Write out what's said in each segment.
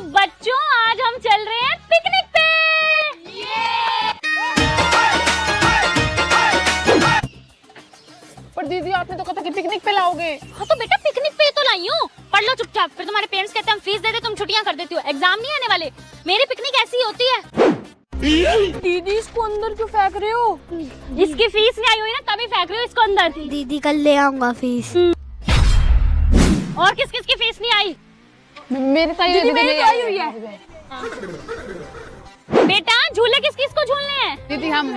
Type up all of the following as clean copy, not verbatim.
बच्चों आज हम चल रहे हैं पिकनिक पे। पर दीदी आपने तो कहा था कि पिकनिक पे लाओगे। हाँ तो बेटा पिकनिक पे तो लाई हूँ। पढ़ लो चुपचाप, फिर तुम्हारे पेरेंट्स कहते हैं हम फीस देते तुम छुट्टियां कर देती हो। एग्जाम नहीं आने वाले, मेरी पिकनिक ऐसी होती है। दीदी इसको अंदर क्यों फेंक रहे हो? इसकी फीस नहीं आई हुई ना तभी फेंक रही हो इसको अंदर। दीदी कल ले आऊंगा फीस। और किस किस की फीस नहीं आई? मेरी तो आई हुई है। बेटा झूले किस किस को झूलने हैं? दीदी हम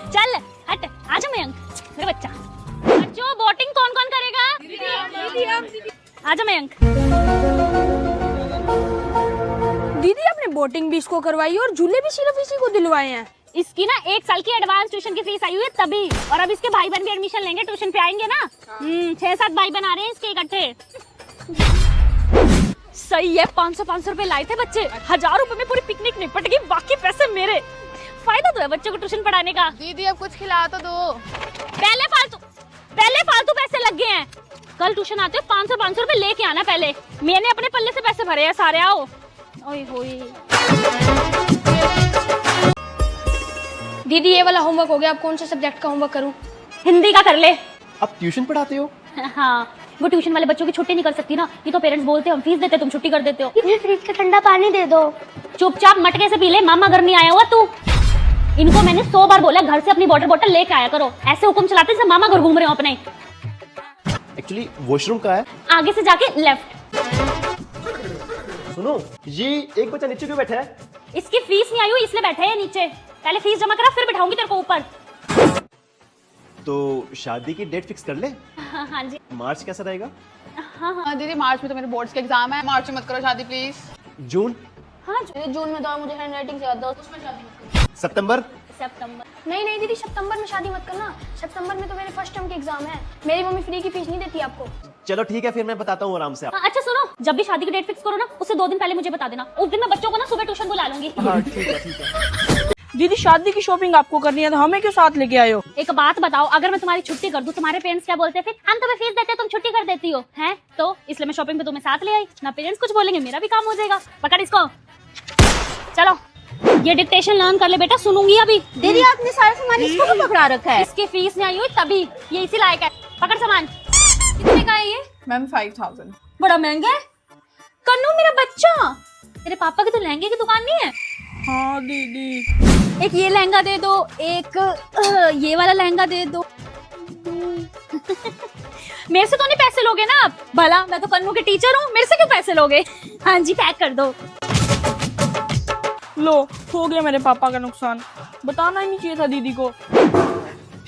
चल हट, आजा मयंक मेरा बच्चा। बच्चों बोटिंग कौन कौन करेगा? दीदी। आजा मयंक। दीदी आपने बोटिंग भी इसको करवाई और झूले भी सिर्फ इसी को दिलवाए हैं। इसकी ना 1 साल की एडवांस ट्यूशन की फीस आई हुई है तभी, और अब इसके भाई बहन भी एडमिशन लेंगे, ट्यूशन पे आएंगे ना। 6-7 भाई बन आ रहे हैं इसके इकट्ठे। सही है, 500 रुपए लाए थे बच्चे, 1000 रुपए में पूरी पिकनिक निपट गई, बाकी पैसे मेरे। फायदा तो है बच्चों को ट्यूशन पढ़ाने का। दीदी अब कुछ खिला तो दो। पहले फालतू पैसे लग गए हैं। कल ट्यूशन आते हो 500 रुपए लेके आना पहले। मैंने अपने पल्ले से पैसे भरे हैं सारे। आओ। ओए होए। दीदी ये वाला होमवर्क हो गया, अब कौन से सब्जेक्ट का होमवर्क करूं? हिंदी का कर ले। आप ट्यूशन पढ़ाते हो? हाँ, वो ट्यूशन वाले बच्चों की छुट्टी नहीं कर सकती ना। ये तो पेरेंट्स बोलते हैं हम फीस देते तुम छुट्टी कर देते हो। दीदी फ्रिज का ठंडा पानी दे दो। चुपचाप मटके से पी ले, मामा घर नहीं आया हुआ तू। इनको मैंने 100 बार बोला घर से अपनी वाटर बोतल लेके आया करो, ऐसे हुक्म चलाते जैसे मामा घर घूम रहे हो अपने। एक्चुअली वॉशरूम कहाँ है? आगे से जाके लेफ्ट। सुनो, ये एक बच्चा नीचे क्यों बैठा है? इसकी फीस नहीं आई हुई इसलिए बैठे हैं नीचे। पहले फीस जमा करा फिर बिठाऊंगी तेरे को ऊपर। तो शादी की डेट फिक्स कर ले। हाँ जी। मार्च कैसा रहेगा? हाँ दीदी मार्च में तो मेरे बोर्ड्स के एग्जाम है, मार्च में मत करो शादी प्लीज। जून? हाँ जून में तो मुझे हैंडराइटिंग से आता है, उसमें शादी मत करना। सितंबर? सितंबर। नहीं दीदी सितंबर में शादी मत करना, सितंबर में तो मेरे फर्स्ट टर्म के एग्जाम है। मेरी मम्मी फ्री की फीस नहीं देती आपको। चलो ठीक है, फिर मैं बताता हूँ आराम से। हाँ, अच्छा सुनो, जब भी शादी की डेट फिक्स करो ना उससे 2 दिन पहले मुझे बता देना। उस दिन मैं बच्चों को ना सुबह ट्यूशन बुला लूंगी। हाँ ठीक है। दीदी शादी की शॉपिंग आपको करनी है तो हमें क्यों साथ लेके आए हो? एक बात बताओ, अगर मैं तुम्हारी छुट्टी कर दूं तुम्हारे पेरेंट्स क्या बोलते हैं? फिर हम तुम्हें फीस देते हैं तुम छुट्टी कर देती हो हैं, तो इसलिए मैं शॉपिंग पे तुम्हें साथ ले आई ना। पेरेंट्स कुछ बोलेंगे मेरा भी काम हो जाएगा। पकड़ इसको, चलो ये डिक्टेशन लर्न कर ले बेटा, सुनूंगी अभी। दीदी आपने सारा सामान इसको क्यों पकड़ा रखा है? इसकी फीस नहीं आई हुई तभी, ये इसी लायक है। पकड़ सामान। कितने का है ये? मैम 5000। बड़ा महंगा है। कन्नू मेरा बच्चा, तेरे पापा की तो लहंगे की दुकान नहीं है? हाँ दीदी। एक ये लहंगा दे दो, एक ये वाला लहंगा दे दो। मेरे से तो नहीं पैसे लोगे ना आप? भला मैं तो कन्नू के टीचर हूँ, मेरे से क्यों पैसे लोगे? हाँ जी पैक कर दो। लो हो गया मेरे पापा का नुकसान, बताना ही नहीं चाहिए था दीदी को।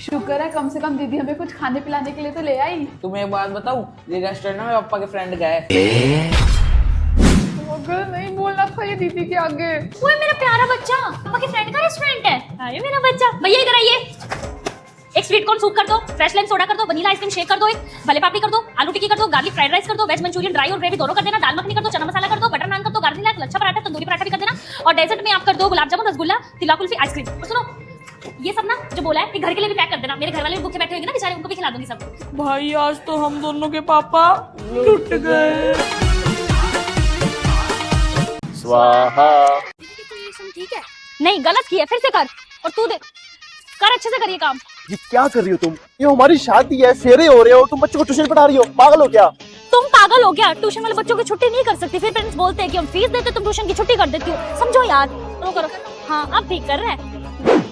शुक्र है कम से कम दीदी हमें कुछ खाने पिलाने के लिए तो ले आई। तुम्हें एक बात बताऊं, ये रेस्टोरेंट में पापा के फ्रेंड गए। अगर नहीं बोलना था ये दीदी के आगे। वो है मेरा प्यारा बच्चा, पापा के फ्रेंड का रेस्टोरेंट है। अरे मेरा बच्चा, भैया इधर आइए। एक स्वीट कॉर्न सूप कर दो, फ्रेश लाइम सोडा कर दो, वनीला आइसक्रीम शेक कर दो, एक भले पापड़ी कर दो, आलू टिक्की कर दो, गार्लिक फ्राइड राइस कर दो, वेज मंचूरियन ड्राई और ग्रेवी दोनों कर देना, दाल मखनी कर दो, चना मसाला कर दो, बटर नान कर दो, गार्लिक नान, लच्छा पराठा, तंदूरी पराठा भी कर देना, और डेजर्ट में आप कर दो गुलाब जामुन, रसगुल्ला, तिला कुल्फी, आइसक्रीम। और सुनो ये सब ना जो बोला है घर के लिए भी पैक कर देना। मेरे घर वाले भूखे बैठे होंगे ना बेचारे, उनको भी खिला दूंगी सब। भाई आज तो हम दोनों के पापा लुट गए। स्वाहा। ठीक है, नहीं गलत किया, फिर से कर। और तू दे कर, अच्छे से करिए काम। ये क्या कर रही हो तुम? ये हमारी शादी है, फेरे हो रहे हो, तुम बच्चों को ट्यूशन पढ़ा रही हो? पागल हो क्या? तुम पागल हो क्या? ट्यूशन वाले बच्चों की छुट्टी नहीं कर सकती, फिर पेरेंट्स बोलते हैं कि हम फीस देते तुम ट्यूशन की छुट्टी कर देती हो। समझो यार। तो करो। हाँ अब ठीक कर रहे हैं।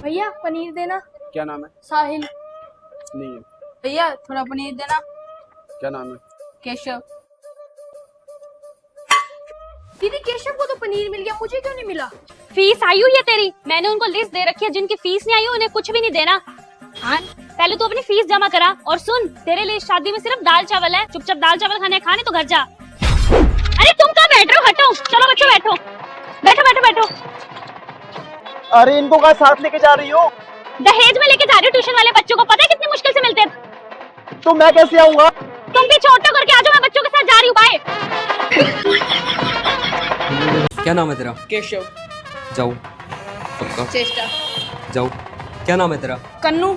भैया पनीर देना। क्या नाम है? साहिल। नहीं है। भैया थोड़ा पनीर देना। क्या नाम है? केशव। दीदी केशव को तो पनीर मिल गया, मुझे क्यों नहीं मिला? फीस आई हुई है तेरी, मैंने उनको लिस्ट दे रखी है, जिनकी फीस नहीं आई उन्हें कुछ भी नहीं देना। हाँ पहले तू अपनी फीस जमा करा। और सुन, तेरे लिए शादी में सिर्फ दाल चावल है, चुपचाप दाल चावल खाने तो घर जा। अरे तुम कहाँ बैठ रहे हो? हटो, चलो बच्चों बैठो बैठो बैठो बैठो। अरे इनको कहाँ साथ लेके जा रही हो? दहेज में लेके जा रही हो ट्यूशन वाले बच्चों को, पता है कितनी मुश्किल से मिलते हैं। तो मैं कैसे आऊंगा? तुम पीछे ऑटो करके आ जाओ, मैं बच्चों के साथ जा रही हूँ। बाय। क्या नाम है तेरा? केशव। जाओ। पक्का? चेष्टा। जाओ। क्या नाम है तेरा? कन्नू।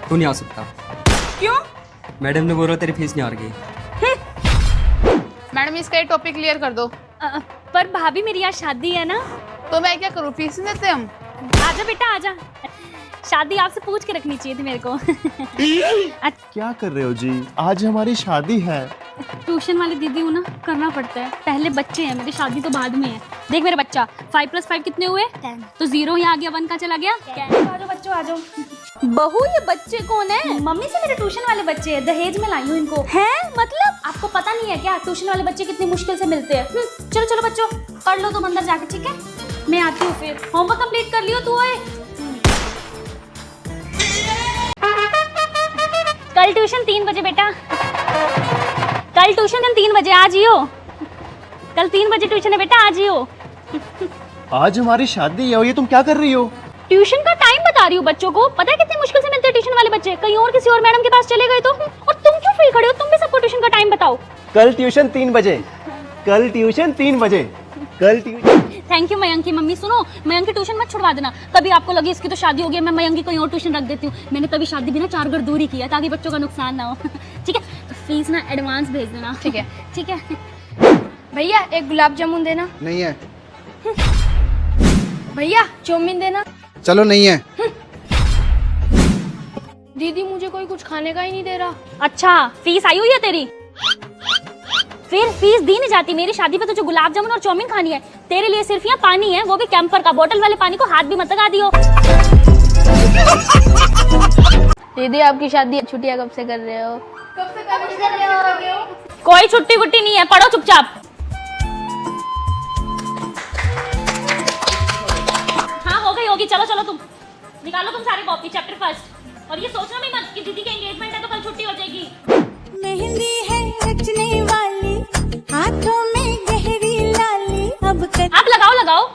तू नहीं आ सकता। क्यों? मैडम ने बोला तेरी फीस नहीं आ रही। मैडम इसका ये टॉपिक क्लियर कर दो। पर भाभी मेरी आज शादी है ना। तो मैं क्या करूँ, फीस नहीं देते हम? आजा बेटा आजा, शादी आपसे पूछ के रखनी चाहिए थी मेरे को। क्या कर रहे हो जी, आज हमारी शादी है। ट्यूशन वाली दीदी हूँ ना, करना पड़ता है। पहले बच्चे हैं, मेरी शादी तो बाद में है। देख मेरा बच्चा, 5 + 5 कितने हुए? 10। तो 0 यहाँ आ गया, 1 का चला गया। आ जाओ बच्चों आ जाओ। बहू ये बच्चे कौन है? मम्मी से मेरे ट्यूशन वाले बच्चे हैं, दहेज में लाई हूँ इनको। हैं मतलब आपको पता नहीं है क्या ट्यूशन वाले बच्चे कितनी मुश्किल से मिलते हैं? चलो चलो बच्चों पढ़ लो तुम अंदर जाके, ठीक है? मैं आती हूँ फिर। होमवर्क कंप्लीट कर लियो तू है। कल ट्यूशन 3 बजे बेटा, कल ट्यूशन 3 बजे आ जियो। कल 3 बजे ट्यूशन है बेटा, आ जियो। आज हमारी शादी है और ये तुम क्या कर रही हो? ट्यूशन का टाइम बता रही हूँ बच्चों को। पता है कितनी मुश्किल से मिलते हैं ट्यूशन वाले बच्चे? कहीं और किसी और मैडम के पास चले गए तो? और तुम क्यों फ्री खड़े हो? तुम भी सबको ट्यूशन का टाइम बताओ। कल ट्यूशन 3 बजे, कल ट्यूशन 3 बजे, कल ट्यूशन। थैंक यू मयंक की मम्मी। सुनो, मयंक की ट्यूशन मत छुड़वा देना। कभी आपको लगे इसकी तो शादी हो गई, मैं मयंक की कहीं और ट्यूशन रख देती हूँ। मैंने तभी शादी भी ना 4 घर दूर ही किया ताकि बच्चों का नुकसान ना हो। ठीक है, तो फीस ना एडवांस भेज देना। ठीक है ठीक है। भैया एक गुलाब जामुन देना। नहीं है। भैया चाउमीन देना। चलो नहीं है। दीदी मुझे कोई कुछ खाने का ही नहीं दे रहा। अच्छा फीस आई हुई है तेरी? फिर फीस दी नहीं जाती। मेरी शादी पे तो जो गुलाब जामुन और चाउमीन खानी है, तेरे लिए सिर्फ यहाँ पानी है, वो भी कैंपर का। बोतल वाले पानी को हाथ भी मत लगा दियो। दीदी आपकी शादी छुट्टियां कब से कर रहे हो? कोई छुट्टी वुट्टी नहीं है, पढ़ो चुपचाप। हाँ हो गई होगी, चलो चलो तुम निकालो तुम सारे कॉपी, चैप्टर 1। और ये सोचना भी मत कि दीदी के एंगेजमेंट है तो कल छुट्टी हो जाएगी। मेहंदी है रचने वाली, हाथों में गहरी लाली, अब आप लगाओ लगाओ।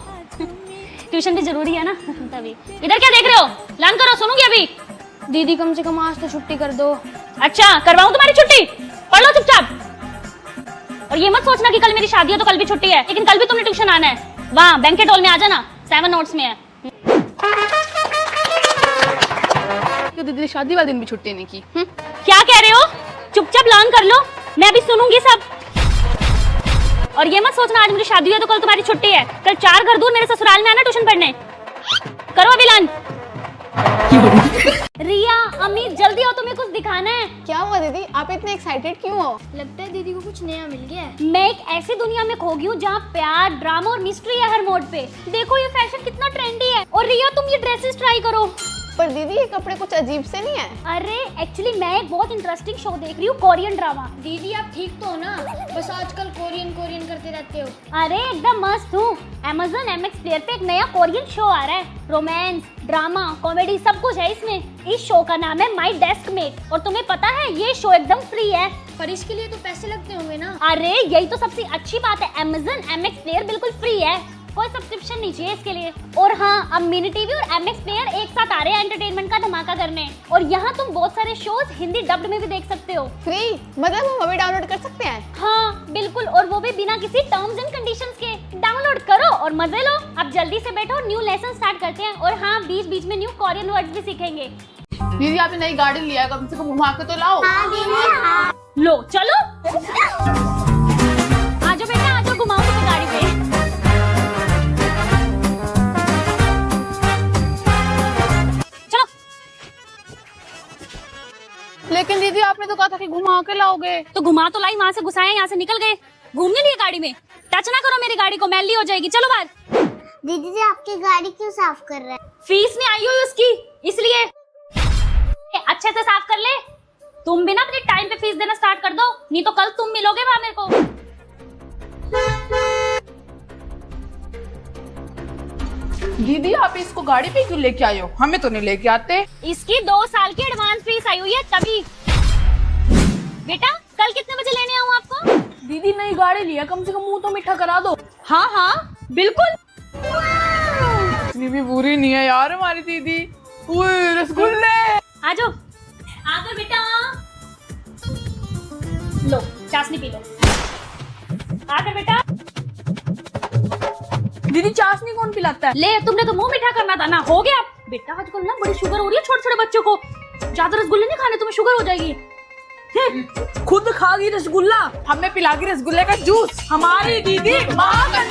ट्यूशन भी जरूरी है ना तभी। इधर क्या देख रहे हो? लर्न करो, सुनूंगी अभी। दीदी कम से कम आज तो छुट्टी कर दो। अच्छा करवाऊं तुम्हारी छुट्टी? पढ़ लो चुपचाप। और ये मत सोचना कि कल मेरी शादी है तो कल भी छुट्टी है, लेकिन कल भी तुमने ट्यूशन आना है। वहाँ बैंकेट हॉल में आ जाना, 7 नोट्स में है। तो दीदी ने शादी वाले दिन भी छुट्टी नहीं की। क्या कह रहे हो? चुपचाप लर्न कर लो, मैं अभी सुनूंगी सब। और ये मत सोचना आज मेरी शादी है तो कल तुम्हारी छुट्टी है। कल 4 घर दूर मेरे ससुराल में आना ट्यूशन पढ़ने। करो अभी लर्न। रिया अमित जल्दी आओ, तुम्हें कुछ दिखाना है। क्या हुआ दीदी, आप इतने एक्साइटेड क्यों हो? लगता है दीदी को कुछ नया मिल गया है। मैं एक ऐसी दुनिया में खो गई हूँ जहाँ प्यार, ड्रामा और मिस्ट्री है हर मोड पे। देखो ये फैशन कितना ट्रेंडी है। और रिया तुम ये ड्रेसेस ट्राई करो। पर दीदी ये कपड़े कुछ अजीब से नहीं है? अरे एक्चुअली मैं एक बहुत इंटरेस्टिंग शो देख रही हूँ, कोरियन ड्रामा। दीदी आप ठीक तो हो ना? बस आजकल कोरियन कोरियन करते रहते हो। अरे एकदम मस्त हूँ। Amazon MX प्लेयर पे एक नया कोरियन शो आ रहा है। रोमांस, ड्रामा, कॉमेडी सब कुछ है इसमें। इस शो का नाम है माई डेस्क मेट। और तुम्हें पता है ये शो एकदम फ्री है। पर इसके लिए तो पैसे लगते होंगे ना? अरे यही तो सबसे अच्छी बात है, Amazon MX प्लेयर बिल्कुल फ्री है, कोई सब्सक्रिप्शन नहीं चाहिए इसके लिए। और हाँ, अब मिनी टीवी और MX प्लेयर एक साथ आ रहे हैं एंटरटेनमेंट का धमाका करने। और यहाँ तुम बहुत सारे शोज हिंदी डब्ड में भी देख सकते हो। फ्री मतलब हम अभी डाउनलोड कर सकते हैं? हाँ बिल्कुल, और वो भी बिना किसी टर्म्स एंड कंडीशंस के। डाउनलोड करो और मजे लो। अब जल्दी से बैठो, न्यू लेसन स्टार्ट करते हैं। और हाँ, बीच बीच में न्यू कोरियन वर्ड्स भी सीखेंगे। दीदी आपने नई गाड़ी लिया है, कम से कम घुमा के तो लाओ। लो चलो आजो बेटा आजो, घुमाओ तुम्हें गाड़ी पे। चलो। लेकिन दीदी आपने तो कहा था कि घुमा के लाओगे। तो घुमा तो लाई, वहां से घुसाए, यहाँ से निकल गए। घूमने लिए गाड़ी में। टच ना करो मेरी गाड़ी को, मैली हो जाएगी। चलो बाहर। दीदी जी आपकी गाड़ी क्यों साफ कर रहे हैं? फीस नहीं आई हुई उसकी, इसलिए। अच्छे से साफ कर ले। तुम भी ना अपने टाइम पे फीस देना स्टार्ट कर दो, नहीं तो कल तुम मिलोगे वहां मेरे को। दीदी आप इसको गाड़ी पे क्यों लेके आए हो? हमें तो नहीं लेके आते। इसकी 2 साल की एडवांस फीस आई हुई है तभी। बेटा कल कितने बजे लेने आऊं आपको? दीदी नई गाड़ी लिया, कम से कम मुंह तो मीठा करा दो। हाँ हाँ बिल्कुल। इतनी भी बुरी नहीं है यार हमारी दीदी। ओए रसगुल्ले। आजो आकर बेटा, लो चाशनी पी लो। आकर बेटा। दीदी चाशनी कौन पिलाता है? ले तुमने तो मुंह मीठा करना था ना, हो गया। बेटा आजकल ना बड़ी शुगर हो रही है छोटे छोटे बच्चों को। ज्यादा रसगुल्ले नहीं खाने, तुम्हें शुगर हो जाएगी। खुद खागी रसगुल्ला, हमें पिलागी रसगुल्ले का जूस। हमारी दीदी महाकन्या।